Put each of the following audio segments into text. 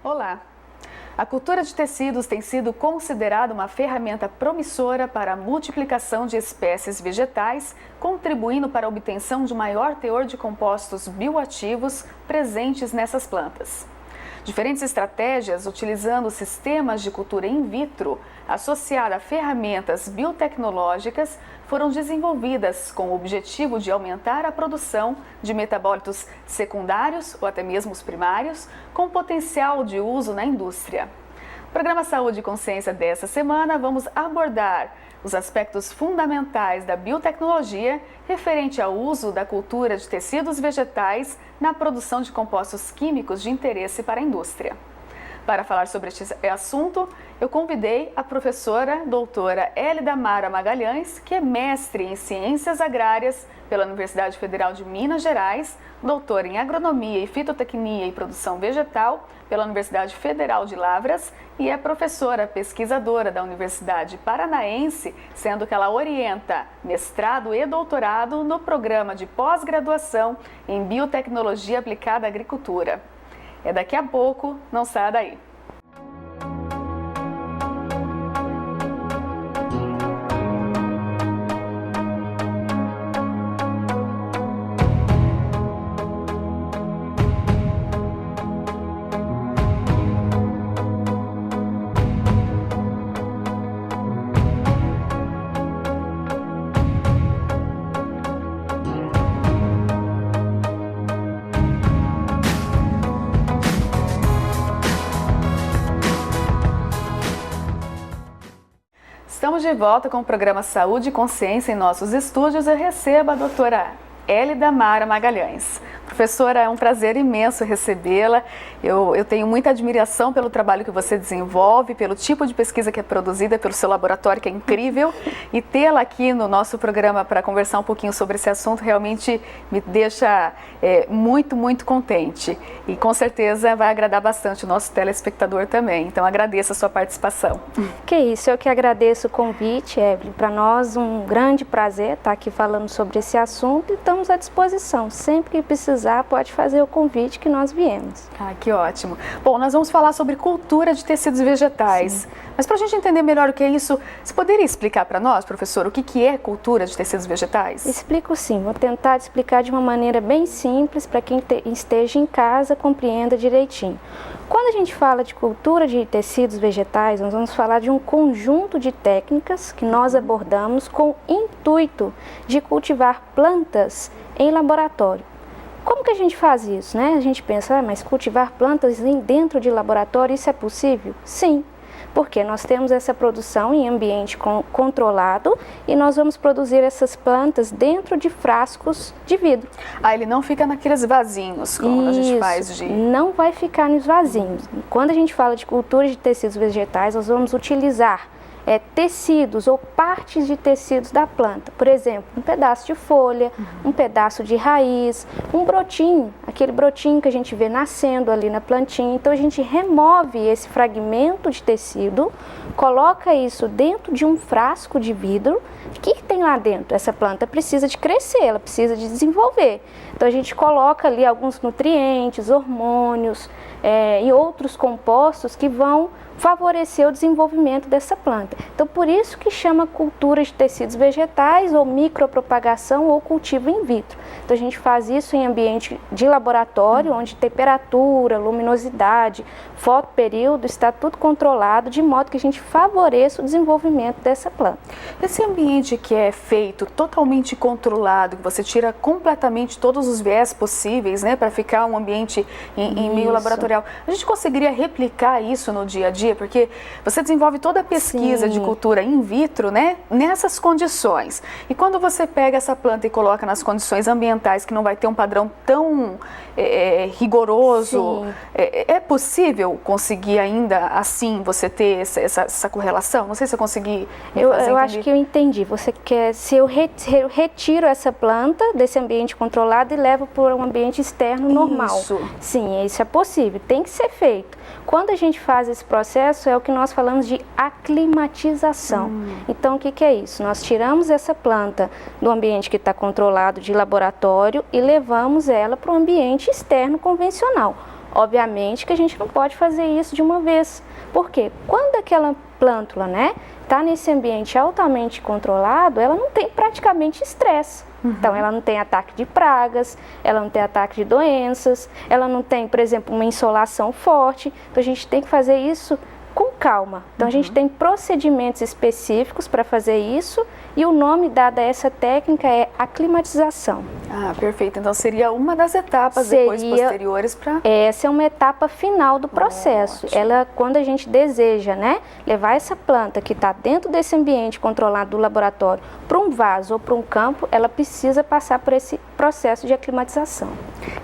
Olá! A cultura de tecidos tem sido considerada uma ferramenta promissora para a multiplicação de espécies vegetais, contribuindo para a obtenção de maior teor de compostos bioativos presentes nessas plantas. Diferentes estratégias utilizando sistemas de cultura in vitro, associada a ferramentas biotecnológicas, foram desenvolvidas com o objetivo de aumentar a produção de metabólitos secundários ou até mesmo os primários, com potencial de uso na indústria. No programa Saúde e Consciência desta semana, vamos abordar os aspectos fundamentais da biotecnologia referente ao uso da cultura de tecidos vegetais na produção de compostos químicos de interesse para a indústria. Para falar sobre este assunto, eu convidei a professora doutora Hélida Mara Magalhães, que é mestre em Ciências Agrárias pela Universidade Federal de Minas Gerais, doutora em Agronomia e Fitotecnia e Produção Vegetal pela Universidade Federal de Lavras e é professora pesquisadora da Universidade Paranaense, sendo que ela orienta mestrado e doutorado no programa de pós-graduação em Biotecnologia Aplicada à Agricultura. É daqui a pouco, não saia daí. Estamos de volta com o programa Saúde e Consciência em nossos estúdios. Eu recebo a doutora Hélida Mara Magalhães. Professora, é um prazer imenso recebê-la. Eu tenho muita admiração pelo trabalho que você desenvolve, pelo tipo de pesquisa que é produzida, pelo seu laboratório, que é incrível. E tê-la aqui no nosso programa para conversar um pouquinho sobre esse assunto realmente me deixa muito contente. E com certeza vai agradar bastante o nosso telespectador também. Então agradeço a sua participação. Que isso, eu que agradeço o convite, Evelyn. Para nós um grande prazer estar aqui falando sobre esse assunto e estamos à disposição. Sempre que precisar, pode fazer o convite que nós viemos. Ah, que ótimo. Bom, nós vamos falar sobre cultura de tecidos vegetais. Sim. Mas para a gente entender melhor o que é isso, você poderia explicar para nós, professor, o que é cultura de tecidos vegetais? Explico sim. Vou tentar explicar de uma maneira bem simples para quem esteja em casa compreenda direitinho. Quando a gente fala de cultura de tecidos vegetais, nós vamos falar de um conjunto de técnicas que nós abordamos com o intuito de cultivar plantas em laboratório. Como que a gente faz isso, né? A gente pensa, mas cultivar plantas dentro de laboratório, isso é possível? Sim, porque nós temos essa produção em ambiente controlado e nós vamos produzir essas plantas dentro de frascos de vidro. Ah, ele não fica naqueles vasinhos, como a gente faz de... Não vai ficar nos vasinhos. Quando a gente fala de cultura de tecidos vegetais, nós vamos utilizar tecidos ou partes de tecidos da planta. Por exemplo, um pedaço de folha, um pedaço de raiz, um brotinho, aquele brotinho que a gente vê nascendo ali na plantinha. Então a gente remove esse fragmento de tecido, coloca isso dentro de um frasco de vidro. O que tem lá dentro? Essa planta precisa de crescer, ela precisa de desenvolver. Então a gente coloca ali alguns nutrientes, hormônios e outros compostos que vão favorecer o desenvolvimento dessa planta. Então, por isso que chama cultura de tecidos vegetais ou micropropagação ou cultivo in vitro. Então, a gente faz isso em ambiente de laboratório, onde temperatura, luminosidade, fotoperíodo está tudo controlado, de modo que a gente favoreça o desenvolvimento dessa planta. Esse ambiente que é feito totalmente controlado, que você tira completamente todos os viés possíveis, né, para ficar um ambiente em meio laboratorial, a gente conseguiria replicar isso no dia a dia? Porque você desenvolve toda a pesquisa de cultura in vitro, né, nessas condições. E quando você pega essa planta e coloca nas condições ambientais que não vai ter um padrão tão rigoroso, é possível conseguir ainda assim você ter essa correlação? Não sei se eu consegui eu acho que eu entendi. Você quer, se eu retiro essa planta desse ambiente controlado e levo para um ambiente externo normal. Sim, isso é possível, tem que ser feito. Quando a gente faz esse processo, é o que nós falamos de aclimatização. Então, o que é isso? Nós tiramos essa planta do ambiente que está controlado de laboratório e levamos ela para o ambiente externo convencional, Obviamente que a gente não pode fazer isso de uma vez. Por quê? Quando aquela plântula, né, está nesse ambiente altamente controlado, ela não tem praticamente estresse. Então, ela não tem ataque de pragas, ela não tem ataque de doenças, ela não tem, por exemplo, uma insolação forte. Então, a gente tem que fazer isso com calma. Então, a gente tem procedimentos específicos para fazer isso e o nome dado a essa técnica é aclimatização. Ah, perfeito. Então, seria uma das etapas depois posteriores para... Essa é uma etapa final do processo. Ela, quando a gente deseja, né, levar essa planta que está dentro desse ambiente controlado do laboratório para um vaso ou para um campo, ela precisa passar por esse processo de aclimatização.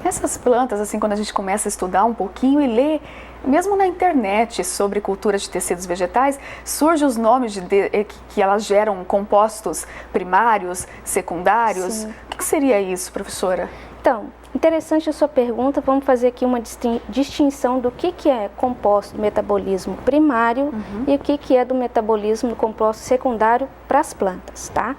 Essas plantas, assim, quando a gente começa a estudar um pouquinho e ler, mesmo na internet, sobre cultura de tecidos vegetais, surgem os nomes que elas geram compostos primários, secundários. Sim. O que seria isso, professora? Então, interessante a sua pergunta. Vamos fazer aqui uma distinção do que é composto do metabolismo primário e o que é do metabolismo do composto secundário para as plantas, tá?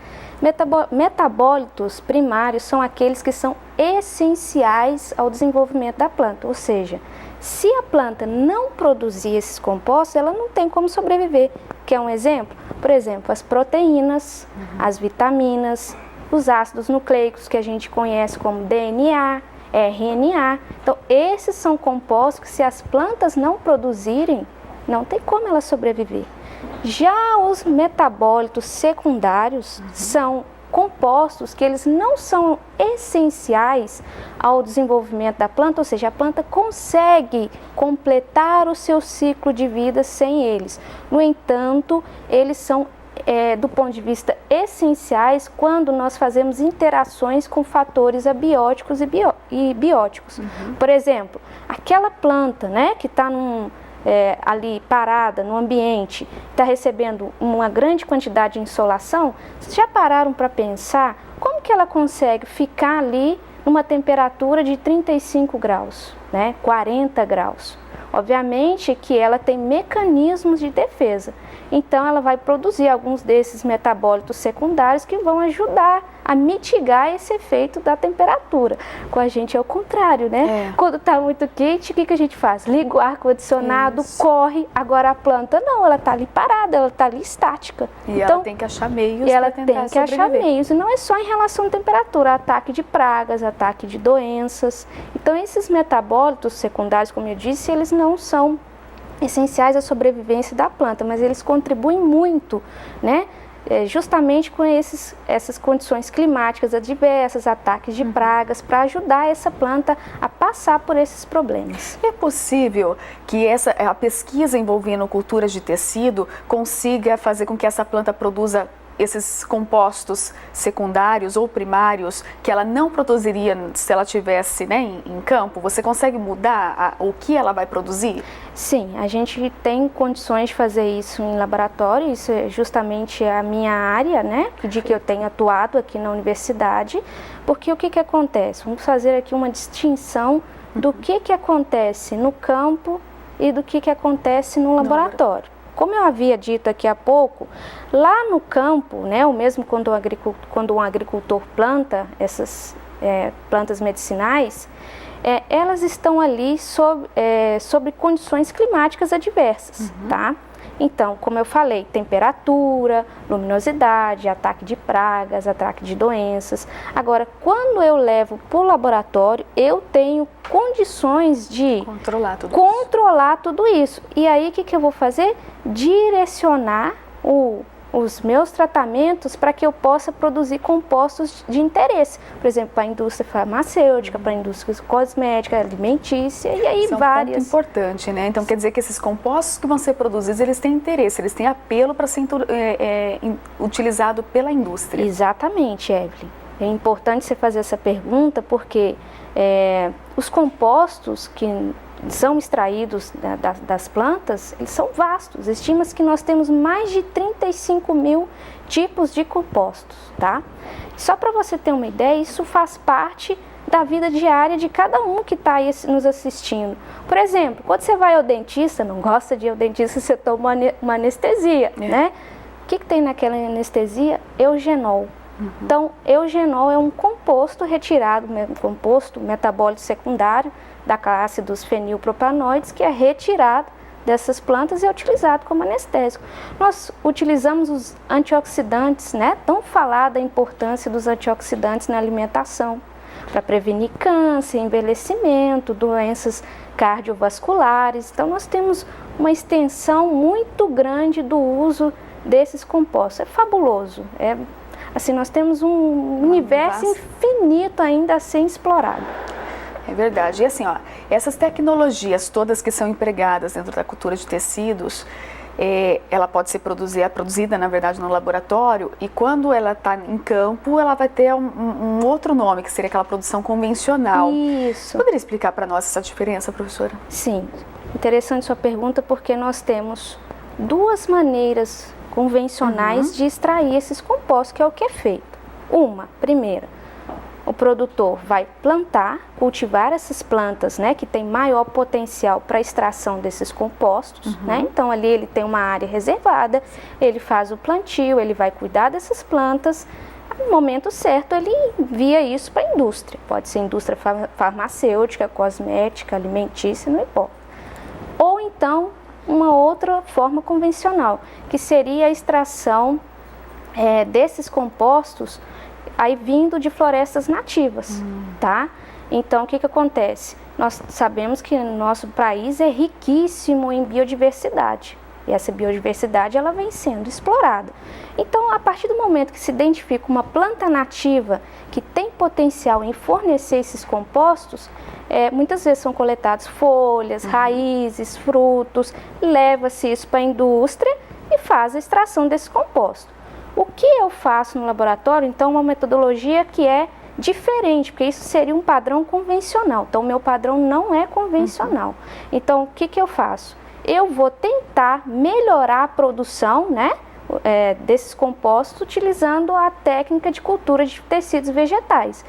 Metabólitos primários são aqueles que são essenciais ao desenvolvimento da planta, ou seja, se a planta não produzir esses compostos, ela não tem como sobreviver. Quer um exemplo? Por exemplo, as proteínas, as vitaminas, os ácidos nucleicos que a gente conhece como DNA, RNA. Então, esses são compostos que se as plantas não produzirem, não tem como elas sobreviver. Já os metabólitos secundários são compostos que eles não são essenciais ao desenvolvimento da planta, ou seja, a planta consegue completar o seu ciclo de vida sem eles. No entanto, eles são, do ponto de vista essenciais quando nós fazemos interações com fatores abióticos e bióticos. Por exemplo, aquela planta, né, que está ali parada no ambiente, está recebendo uma grande quantidade de insolação, vocês já pararam para pensar como que ela consegue ficar ali numa temperatura de 35 graus, né, 40 graus? Obviamente que ela tem mecanismos de defesa, então ela vai produzir alguns desses metabólitos secundários que vão ajudar a mitigar esse efeito da temperatura. Com a gente é o contrário, né? Quando está muito quente, o que a gente faz? Liga o ar-condicionado, corre. Agora a planta não, ela está ali parada, ela está ali estática. E então, ela tem que achar meios para tentar sobreviver. Ela tem que achar meios, e não é só em relação à temperatura, ataque de pragas, ataque de doenças. Então esses metabólitos secundários, como eu disse, eles não são essenciais à sobrevivência da planta, mas eles contribuem muito, né? Justamente com essas condições climáticas adversas, ataques de pragas, para ajudar essa planta a passar por esses problemas. É possível que a pesquisa envolvendo culturas de tecido consiga fazer com que essa planta produza esses compostos secundários ou primários que ela não produziria se ela tivesse, né, em campo? Você consegue mudar o que ela vai produzir? Sim, a gente tem condições de fazer isso em laboratório, isso é justamente a minha área, né, de que eu tenho atuado aqui na universidade, porque o que acontece? Vamos fazer aqui uma distinção do que acontece no campo e do que acontece no laboratório. Como eu havia dito aqui há pouco, lá no campo, né, ou mesmo quando um agricultor planta essas plantas medicinais, elas estão ali sobre condições climáticas adversas, tá? Então, como eu falei, temperatura, luminosidade, ataque de pragas, ataque de doenças. Agora, quando eu levo para o laboratório, eu tenho condições de controlar tudo isso. E aí, o que eu vou fazer? Direcionar os meus tratamentos para que eu possa produzir compostos de interesse. Por exemplo, para a indústria farmacêutica, para a indústria cosmética, alimentícia e aí várias. É um ponto importante, né? Então quer dizer que esses compostos que vão ser produzidos, eles têm interesse, eles têm apelo para ser utilizado pela indústria. Exatamente, Evelyn. É importante você fazer essa pergunta porque os compostos que são extraídos das plantas, eles são vastos. Estima-se que nós temos mais de 35 mil tipos de compostos, tá? Só para você ter uma ideia, isso faz parte da vida diária de cada um que está aí nos assistindo. Por exemplo, quando você vai ao dentista, não gosta de ir ao dentista, você toma uma anestesia, né? O que tem naquela anestesia? Eugenol. Então, eugenol é um composto retirado, um composto metabólico secundário da classe dos fenilpropanoides, que é retirado dessas plantas e é utilizado como anestésico. Nós utilizamos os antioxidantes, né? Tão falada a importância dos antioxidantes na alimentação, para prevenir câncer, envelhecimento, doenças cardiovasculares. Então, nós temos uma extensão muito grande do uso desses compostos. É fabuloso. Assim, nós temos um universo infinito ainda a ser explorado. É verdade. E assim, ó, essas tecnologias todas que são empregadas dentro da cultura de tecidos, ela pode ser produzida, na verdade, no laboratório, e quando ela está em campo, ela vai ter um outro nome, que seria aquela produção convencional. Isso. Poderia explicar para nós essa diferença, professora? Sim. Interessante sua pergunta, porque nós temos duas maneiras convencionais de extrair esses compostos, que é o que é feito. Primeira, o produtor vai plantar, cultivar essas plantas, né, que tem maior potencial para a extração desses compostos, né? Então ali ele tem uma área reservada, ele faz o plantio, ele vai cuidar dessas plantas, no momento certo ele envia isso para a indústria, pode ser indústria farmacêutica, cosmética, alimentícia, não importa. Ou então uma outra forma convencional, que seria a extração desses compostos aí vindo de florestas nativas, tá? Então, o que acontece? Nós sabemos que o nosso país é riquíssimo em biodiversidade. E essa biodiversidade, ela vem sendo explorada. Então, a partir do momento que se identifica uma planta nativa que tem potencial em fornecer esses compostos, muitas vezes são coletadas folhas, raízes, frutos, leva-se isso para a indústria e faz a extração desse composto. O que eu faço no laboratório, então, é uma metodologia que é diferente, porque isso seria um padrão convencional. Então, o meu padrão não é convencional. Então, o que eu faço? Eu vou tentar melhorar a produção, né, desses compostos utilizando a técnica de cultura de tecidos vegetais,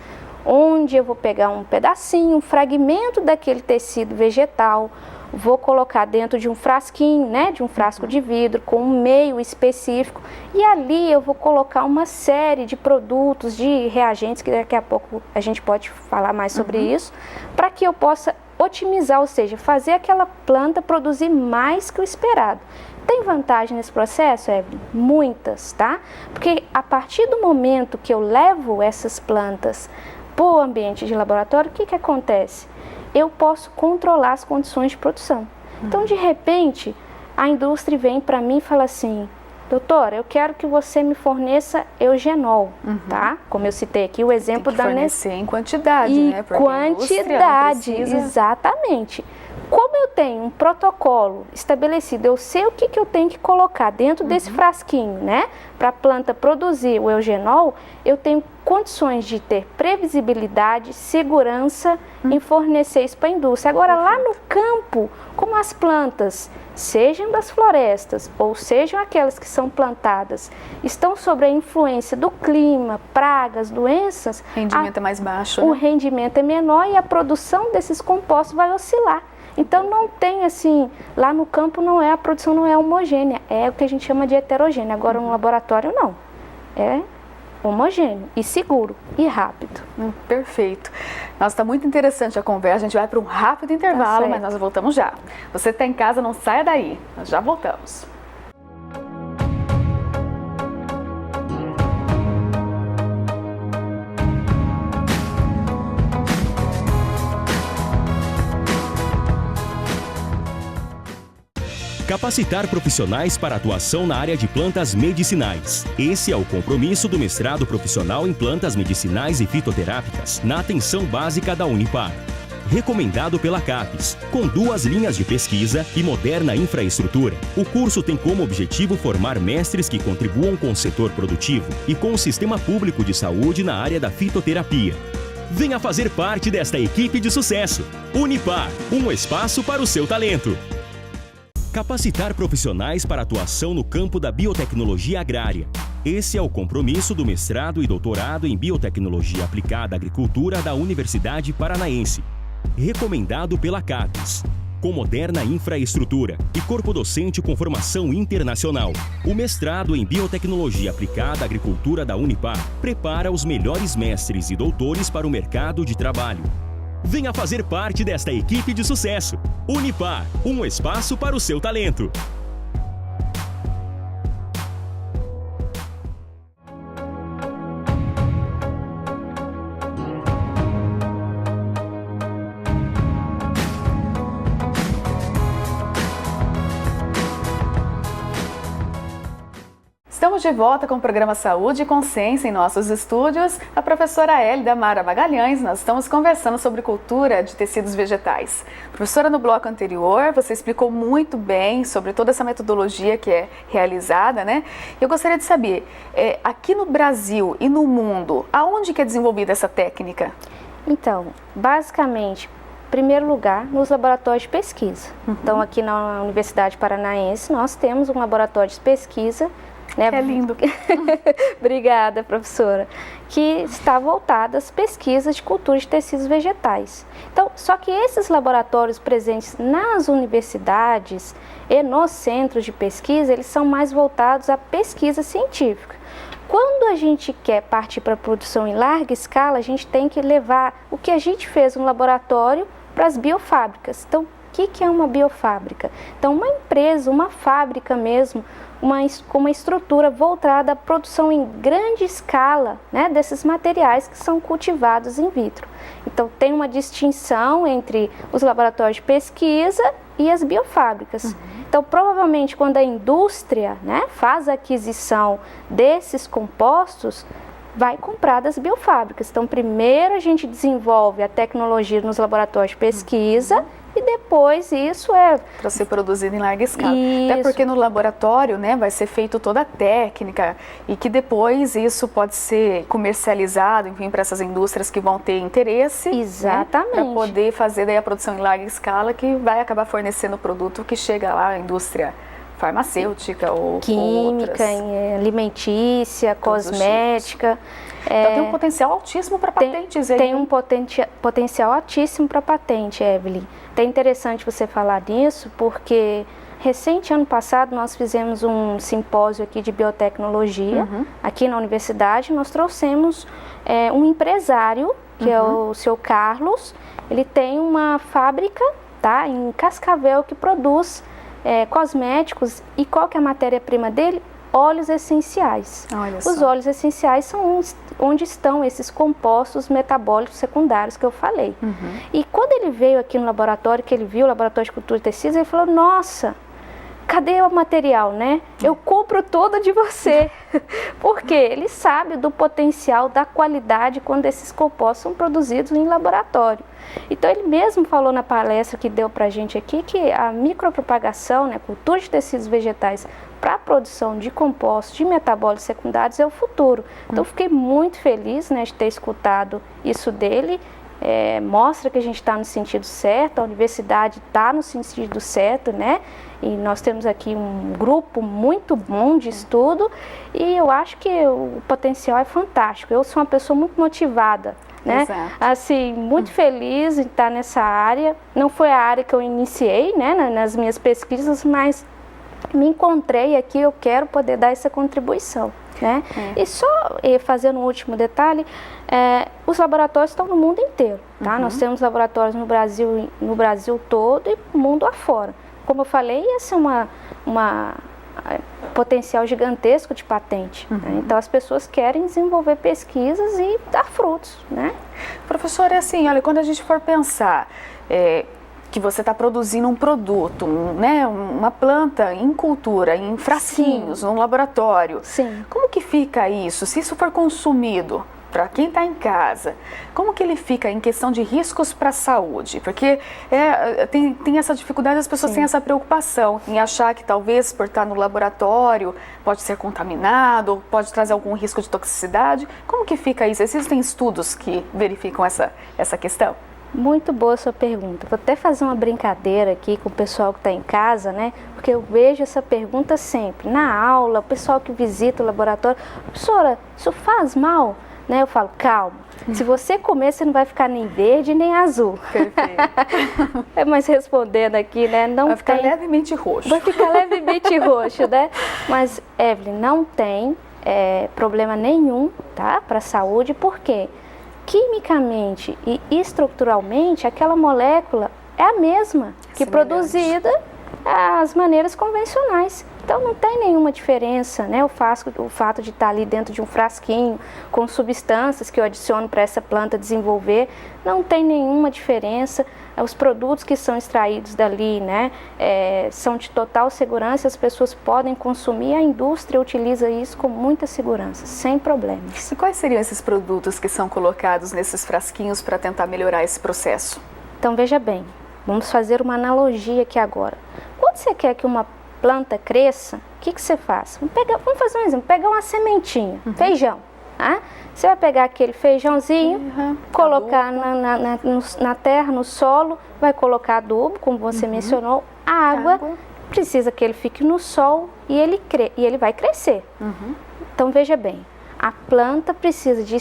onde eu vou pegar um pedacinho, um fragmento daquele tecido vegetal, vou colocar dentro de um frasquinho, né, de um frasco de vidro com um meio específico, e ali eu vou colocar uma série de produtos, de reagentes, que daqui a pouco a gente pode falar mais sobre isso, para que eu possa otimizar, ou seja, fazer aquela planta produzir mais que o esperado. Tem vantagem nesse processo, Evelyn? Muitas, tá? Porque a partir do momento que eu levo essas plantas para o ambiente de laboratório, o que acontece? Eu posso controlar as condições de produção. Então, de repente, a indústria vem para mim e fala assim: doutora, eu quero que você me forneça eugenol, tá? Como eu citei aqui o exemplo da fornecer em quantidade, né? Porque quantidade, exatamente. Como eu tenho um protocolo estabelecido, eu sei o que eu tenho que colocar dentro desse frasquinho, né? Para a planta produzir o eugenol, eu tenho condições de ter previsibilidade, segurança em fornecer isso para a indústria. Agora, lá no campo, como as plantas, sejam das florestas ou sejam aquelas que são plantadas, estão sob a influência do clima, pragas, doenças, o rendimento é mais baixo, o né? rendimento é menor e a produção desses compostos vai oscilar. Então, não tem assim, lá no campo a produção não é homogênea, é o que a gente chama de heterogênea. Agora, no laboratório, não. É homogêneo e seguro e rápido. Perfeito. Nossa, está muito interessante a conversa. A gente vai para um rápido intervalo, mas nós voltamos já. Você está em casa, não saia daí. Nós já voltamos. Capacitar profissionais para atuação na área de plantas medicinais. Esse é o compromisso do mestrado profissional em plantas medicinais e fitoterápicas na atenção básica da Unipar. Recomendado pela CAPES, com 2 linhas de pesquisa e moderna infraestrutura, o curso tem como objetivo formar mestres que contribuam com o setor produtivo e com o sistema público de saúde na área da fitoterapia. Venha fazer parte desta equipe de sucesso. Unipar, um espaço para o seu talento. Capacitar profissionais para atuação no campo da biotecnologia agrária. Esse é o compromisso do mestrado e doutorado em Biotecnologia Aplicada à Agricultura da Universidade Paranaense. Recomendado pela CAPES. com moderna infraestrutura e corpo docente com formação internacional. O mestrado em Biotecnologia Aplicada à Agricultura da Unipar prepara os melhores mestres e doutores para o mercado de trabalho. Venha fazer parte desta equipe de sucesso. Unipar, um espaço para o seu talento. Estamos de volta com o programa Saúde e Consciência em nossos estúdios. A professora Hélida Mara Magalhães, nós estamos conversando sobre cultura de tecidos vegetais. Professora, no bloco anterior, você explicou muito bem sobre toda essa metodologia que é realizada, né? Eu gostaria de saber, aqui no Brasil e no mundo, aonde que é desenvolvida essa técnica? Então, basicamente, em primeiro lugar, nos laboratórios de pesquisa. Então, aqui na Universidade Paranaense, nós temos um laboratório de pesquisa, né? É lindo. Obrigada, professora. Que está voltado às pesquisas de cultura de tecidos vegetais. Então, só que esses laboratórios presentes nas universidades e nos centros de pesquisa, eles são mais voltados à pesquisa científica. Quando a gente quer partir para a produção em larga escala, a gente tem que levar o que a gente fez no laboratório para as biofábricas. Então, o que é uma biofábrica? Então, uma empresa, uma fábrica mesmo, com uma estrutura voltada à produção em grande escala, né, desses materiais que são cultivados in vitro. Então, tem uma distinção entre os laboratórios de pesquisa e as biofábricas. Então, provavelmente, quando a indústria, né, faz a aquisição desses compostos, vai comprar das biofábricas. Então, primeiro a gente desenvolve a tecnologia nos laboratórios de pesquisa e depois isso é para ser produzido em larga escala. Isso. Até porque no laboratório, né, vai ser feito toda a técnica e que depois isso pode ser comercializado, enfim, para essas indústrias que vão ter interesse. Exatamente. Né, para poder fazer daí a produção em larga escala, que vai acabar fornecendo o produto que chega lá à indústria farmacêutica ou química, alimentícia, cosmética. Então tem um potencial altíssimo para patentes. Tem um potencial altíssimo para patente, Evelyn. É interessante você falar nisso, porque ano passado, nós fizemos um simpósio aqui de biotecnologia, aqui na universidade. Nós trouxemos um empresário, que é o seu Carlos. Ele tem uma fábrica, tá, em Cascavel, que produz cosméticos. E qual que é a matéria-prima dele? Óleos essenciais. Os óleos essenciais são onde estão esses compostos metabólicos secundários que eu falei. E quando ele veio aqui no laboratório, que ele viu o laboratório de cultura de tecidos, ele falou: nossa, cadê o material, né? Eu compro tudo de você. Porque ele sabe do potencial, da qualidade quando esses compostos são produzidos em laboratório. Então ele mesmo falou na palestra que deu pra gente aqui que a micropropagação, né, cultura de tecidos vegetais para a produção de compostos, de metabólicos secundários é o futuro. Então fiquei muito feliz, né, de ter escutado isso dele. Mostra que a gente está no sentido certo, a universidade está no sentido certo, né? E nós temos aqui um grupo muito bom de estudo e eu acho que o potencial é fantástico. Eu sou uma pessoa muito motivada, né? Exato. Assim, muito feliz em estar nessa área. Não foi a área que eu iniciei, né, nas minhas pesquisas, mas me encontrei aqui, eu quero poder dar essa contribuição, né? E só fazendo um último detalhe, os laboratórios estão no mundo inteiro, tá? Nós temos laboratórios no Brasil todo e mundo afora. Como eu falei, esse é uma potencial gigantesco de patente, né? Então as pessoas querem desenvolver pesquisas e dar frutos, né? Professora, é assim, olha, quando a gente for pensar que você está produzindo um produto, né, uma planta em cultura, em frasquinhos, num laboratório. Sim. Como que fica isso? Se isso for consumido para quem está em casa, como que ele fica em questão de riscos para a saúde? Porque tem essa dificuldade, as pessoas têm essa preocupação em achar que talvez por estar no laboratório pode ser contaminado, pode trazer algum risco de toxicidade. Como que fica isso? Existem estudos que verificam essa questão? Muito boa a sua pergunta. Vou até fazer uma brincadeira aqui com o pessoal que está em casa, né? Porque eu vejo essa pergunta sempre. Na aula, o pessoal que visita o laboratório: professora, isso faz mal? né? Eu falo, calma, se você comer, você não vai ficar nem verde nem azul. Perfeito. Mas respondendo aqui, né? Não vai ficar tem... levemente roxo. Vai ficar levemente roxo, né? Mas, Evelyn, não tem problema nenhum, tá? Para a saúde, porque quimicamente e estruturalmente aquela molécula é a mesma que produzida as maneiras convencionais. Então não tem nenhuma diferença, né? O fato de estar ali dentro de um frasquinho com substâncias que eu adiciono para essa planta desenvolver, não tem nenhuma diferença. Os produtos que são extraídos dali, né, são de total segurança, as pessoas podem consumir, a indústria utiliza isso com muita segurança, sem problemas. E quais seriam esses produtos que são colocados nesses frasquinhos para tentar melhorar esse processo? Então veja bem, vamos fazer uma analogia aqui agora. Quando você quer que uma planta cresça, o que você faz? Vamos fazer um exemplo, pegar uma sementinha, feijão. Tá? Você vai pegar aquele feijãozinho, colocar na terra, no solo, vai colocar adubo, como você mencionou, água, precisa que ele fique no sol e ele vai crescer. Então veja bem, a planta precisa de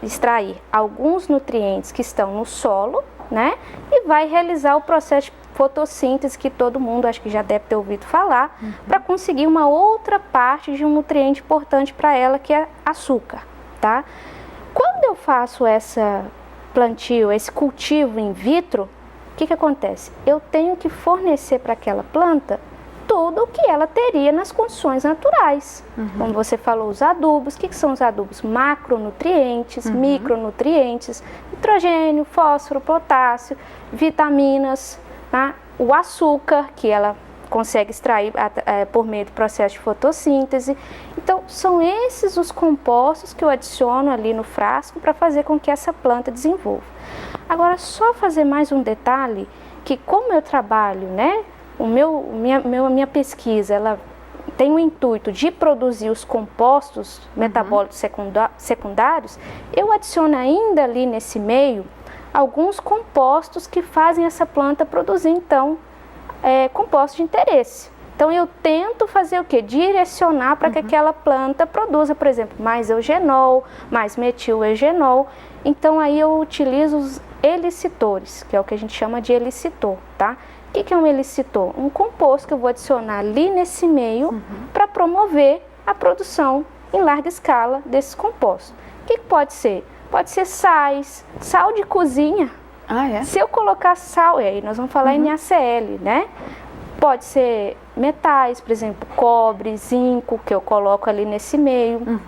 extrair alguns nutrientes que estão no solo, né? E vai realizar o processo de fotossíntese que todo mundo acho que já deve ter ouvido falar, para conseguir uma outra parte de um nutriente importante para ela, que é açúcar, tá? Quando eu faço essa plantio, esse cultivo in vitro, o que acontece? Eu tenho que fornecer para aquela planta tudo o que ela teria nas condições naturais. Como você falou, os adubos. O que são os adubos? Macronutrientes, micronutrientes, nitrogênio, fósforo, potássio, vitaminas, tá? O açúcar, que ela consegue extrair por meio do processo de fotossíntese. Então, são esses os compostos que eu adiciono ali no frasco para fazer com que essa planta desenvolva. Agora, só fazer mais um detalhe, que como eu trabalho, né? Minha pesquisa, ela tem o intuito de produzir os compostos metabólicos secundários, eu adiciono ainda ali nesse meio alguns compostos que fazem essa planta produzir, então, compostos de interesse. Então, eu tento fazer o quê? Direcionar para que aquela planta produza, por exemplo, mais eugenol, mais metil-eugenol. Então, aí eu utilizo os elicitores, que é o que a gente chama de elicitor, tá? O que é um elicitor? Um composto que eu vou adicionar ali nesse meio para promover a produção em larga escala desses compostos. O que pode ser? Pode ser sais, sal de cozinha. Se eu colocar sal, aí nós vamos falar NaCl, né? Pode ser metais, por exemplo, cobre, zinco, que eu coloco ali nesse meio.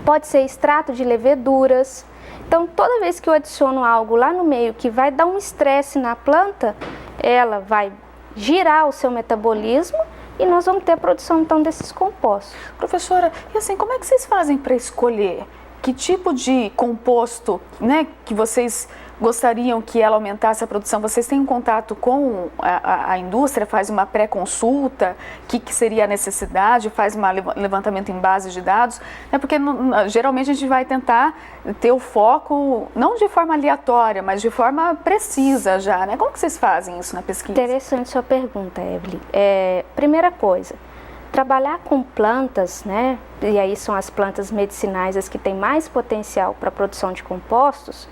Pode ser extrato de leveduras. Então, toda vez que eu adiciono algo lá no meio que vai dar um estresse na planta, ela vai girar o seu metabolismo e nós vamos ter a produção, então, desses compostos. Professora, e assim, como é que vocês fazem para escolher que tipo de composto, né, que vocês gostariam que ela aumentasse a produção? Vocês têm um contato com a indústria, faz uma pré-consulta, que seria a necessidade, faz um levantamento em base de dados, né? Porque geralmente a gente vai tentar ter o foco, não de forma aleatória, mas de forma precisa já, né? Como que vocês fazem isso na pesquisa? Interessante sua pergunta, Evelyn. Primeira coisa, trabalhar com plantas, né? E aí são as plantas medicinais as que têm mais potencial para a produção de compostos,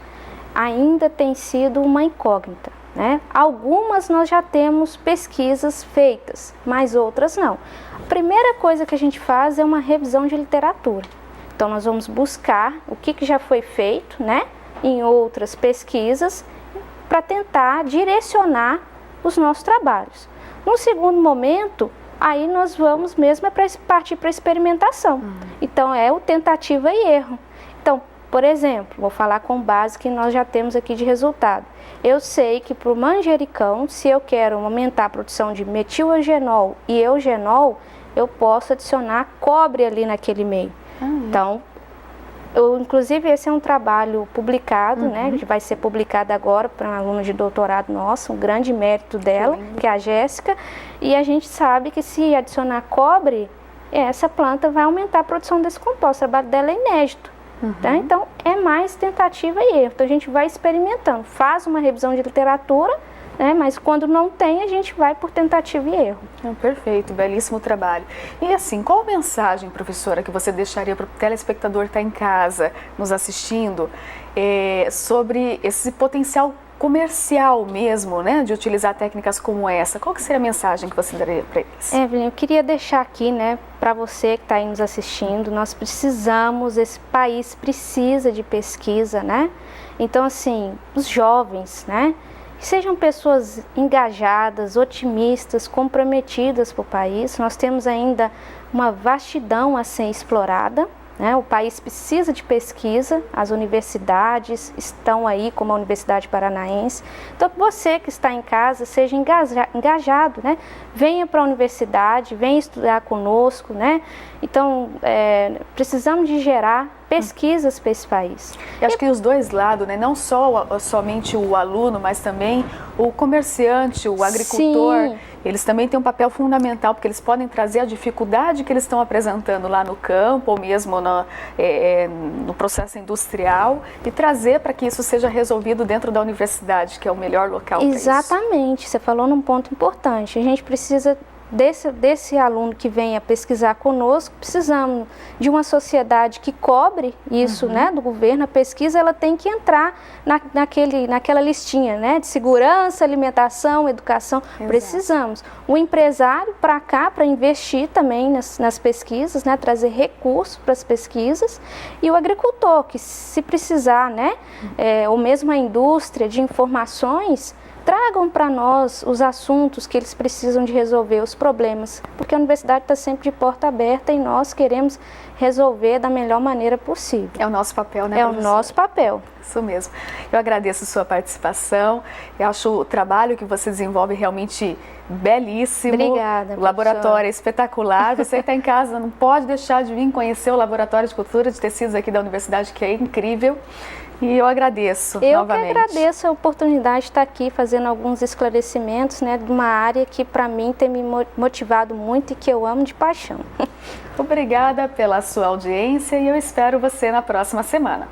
ainda tem sido uma incógnita, né? Algumas nós já temos pesquisas feitas, mas outras não. A primeira coisa que a gente faz é uma revisão de literatura. Então nós vamos buscar o que já foi feito, né, em outras pesquisas, para tentar direcionar os nossos trabalhos. No segundo momento, aí nós vamos mesmo partir para a experimentação. Então é o tentativa e erro. Então, por exemplo, vou falar com base que nós já temos aqui de resultado. Eu sei que para o manjericão, se eu quero aumentar a produção de metil-eugenol e eugenol, eu posso adicionar cobre ali naquele meio. Então, inclusive esse é um trabalho publicado, né, que vai ser publicado agora para um aluno de doutorado nosso, um grande mérito dela, que é a Jéssica, e a gente sabe que se adicionar cobre, essa planta vai aumentar a produção desse composto. O trabalho dela é inédito. Tá? Então, é mais tentativa e erro. Então, a gente vai experimentando, faz uma revisão de literatura, né? Mas quando não tem, a gente vai por tentativa e erro. Perfeito, belíssimo trabalho. E assim, qual mensagem, professora, que você deixaria para o telespectador que está em casa nos assistindo sobre esse potencial comercial mesmo, né, de utilizar técnicas como essa? Qual que seria a mensagem que você daria para eles? Evelyn, eu queria deixar aqui, né, para você que está aí nos assistindo, nós precisamos, esse país precisa de pesquisa, né? Então, assim, os jovens, né, que sejam pessoas engajadas, otimistas, comprometidas para o país. Nós temos ainda uma vastidão a ser explorada. O país precisa de pesquisa, as universidades estão aí, como a Universidade Paranaense. Então, você que está em casa, seja engajado, né? Venha para a universidade, venha estudar conosco, né? Então, precisamos de gerar pesquisas para esse país. Eu acho que os dois lados, né? Não só somente o aluno, mas também o comerciante, o agricultor. Sim. Eles também têm um papel fundamental, porque eles podem trazer a dificuldade que eles estão apresentando lá no campo, ou mesmo no processo industrial, e trazer para que isso seja resolvido dentro da universidade, que é o melhor local para isso. Exatamente, você falou num ponto importante. A gente precisa desse aluno que venha pesquisar conosco, precisamos de uma sociedade que cobre isso, né, do governo. A pesquisa ela tem que entrar naquela listinha, né, de segurança, alimentação, educação. Exato. Precisamos. O empresário para cá, para investir também nas pesquisas, né, trazer recursos para as pesquisas, e o agricultor, que se precisar, né, ou mesmo a indústria de informações, tragam para nós os assuntos que eles precisam de resolver, os problemas, porque a universidade está sempre de porta aberta e nós queremos resolver da melhor maneira possível. É o nosso papel, né, É professora? o nosso papel. Isso mesmo. Eu agradeço a sua participação, eu acho o trabalho que você desenvolve realmente belíssimo. Obrigada, o laboratório é espetacular. Você que está em casa não pode deixar de vir conhecer o Laboratório de Cultura de Tecidos aqui da Universidade, que é incrível. E eu agradeço novamente. Eu que agradeço a oportunidade de estar aqui fazendo alguns esclarecimentos, né, de uma área que para mim tem me motivado muito e que eu amo de paixão. Obrigada pela sua audiência e eu espero você na próxima semana.